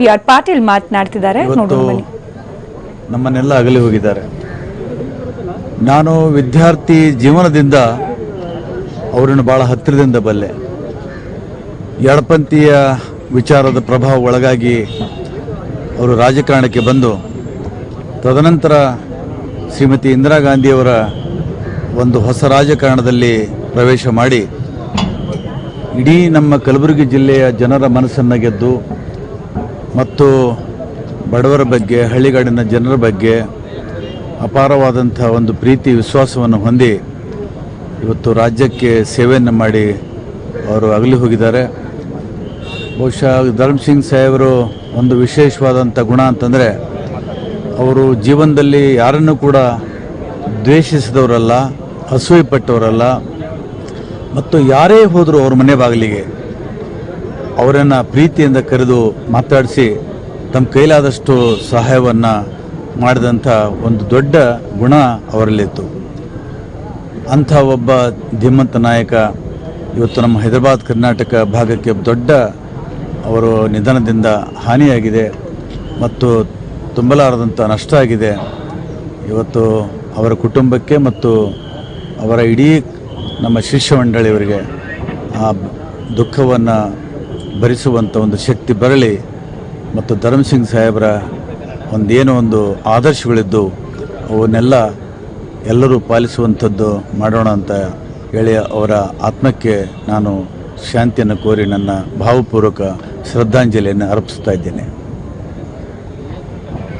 R Patil ಮಾತನಾಡ್ತಿದ್ದಾರೆ. ನಮ್ಮನ್ನೆಲ್ಲ ಅಗಲಿ ಹೋಗಿದ್ದಾರೆ. ನಾನು ವಿದ್ಯಾರ್ಥಿ ಜೀವನದಿಂದ ಅವರನ್ನು ಬಹಳ ಹತ್ತಿರದಿಂದ ಬಲ್ಲೆ. ಎಡಪಂಥೀಯ ವಿಚಾರದ ಪ್ರಭಾವ ಒಳಗಾಗಿ ಅವರು ರಾಜಕಾರಣಕ್ಕೆ ಬಂದು ತದನಂತರ ಶ್ರೀಮತಿ ಇಂದಿರಾ ಗಾಂಧಿಯವರ ಒಂದು ಹೊಸ ರಾಜಕಾರಣದಲ್ಲಿ ಪ್ರವೇಶ ಮಾಡಿ ಇಡೀ ನಮ್ಮ ಕಲಬುರಗಿ ಜಿಲ್ಲೆಯ ಜನರ ಮನಸ್ಸನ್ನು ಗೆದ್ದು ಮತ್ತು ಬಡವರ ಬಗ್ಗೆ, ಹಳ್ಳಿಗಾಡಿನ ಜನರ ಬಗ್ಗೆ ಅಪಾರವಾದಂಥ ಒಂದು ಪ್ರೀತಿ ವಿಶ್ವಾಸವನ್ನು ಹೊಂದಿ ಇವತ್ತು ರಾಜ್ಯಕ್ಕೆ ಸೇವೆಯನ್ನು ಮಾಡಿ ಅವರು ಅಗಲಿ ಹೋಗಿದ್ದಾರೆ. ಬಹುಶಃ ಧರ್ಮಸಿಂಗ್ ಸಾಹೇಬರು ಒಂದು ವಿಶೇಷವಾದಂಥ ಗುಣ ಅಂತಂದರೆ ಅವರು ಜೀವನದಲ್ಲಿ ಯಾರನ್ನೂ ಕೂಡ ದ್ವೇಷಿಸಿದವರಲ್ಲ, ಅಸೂಯೆ ಪಟ್ಟವರಲ್ಲ, ಮತ್ತು ಯಾರೇ ಹೋದರೂ ಅವ್ರ ಮನೆ ಬಾಗಿಲಿಗೆ ಅವರನ್ನು ಪ್ರೀತಿಯಿಂದ ಕರೆದು ಮಾತಾಡಿಸಿ ತಮ್ಮ ಕೈಲಾದಷ್ಟು ಸಹಾಯವನ್ನು ಮಾಡಿದಂಥ ಒಂದು ದೊಡ್ಡ ಗುಣ ಅವರಲ್ಲಿತ್ತು. ಅಂಥ ಒಬ್ಬ ಧೀಮಂತ ನಾಯಕ ಇವತ್ತು ನಮ್ಮ ಹೈದರಾಬಾದ್ ಕರ್ನಾಟಕ ಭಾಗಕ್ಕೆ ದೊಡ್ಡ ಅವರು ನಿಧನದಿಂದ ಹಾನಿಯಾಗಿದೆ ಮತ್ತು ತುಂಬಲಾರದಂಥ ನಷ್ಟ ಆಗಿದೆ. ಇವತ್ತು ಅವರ ಕುಟುಂಬಕ್ಕೆ ಮತ್ತು ಅವರ ಇಡೀ ನಮ್ಮ ಶಿಷ್ಯ ಮಂಡಳಿಯವರಿಗೆ ಆ ದುಃಖವನ್ನು ಭರಿಸುವಂಥ ಒಂದು ಶಕ್ತಿ ಬರಲಿ ಮತ್ತು ಧರ್ಮಸಿಂಗ್ ಸಾಹೇಬರ ಒಂದೇನೋ ಒಂದು ಆದರ್ಶಗಳಿದ್ದು ಅವನ್ನೆಲ್ಲ ಎಲ್ಲರೂ ಪಾಲಿಸುವಂಥದ್ದು ಮಾಡೋಣ ಅಂತ ಹೇಳಿ ಅವರ ಆತ್ಮಕ್ಕೆ ನಾನು ಶಾಂತಿಯನ್ನು ಕೋರಿ ನನ್ನ ಭಾವಪೂರ್ವಕ ಶ್ರದ್ಧಾಂಜಲಿಯನ್ನು ಅರ್ಪಿಸ್ತಾ ಇದ್ದೇನೆ.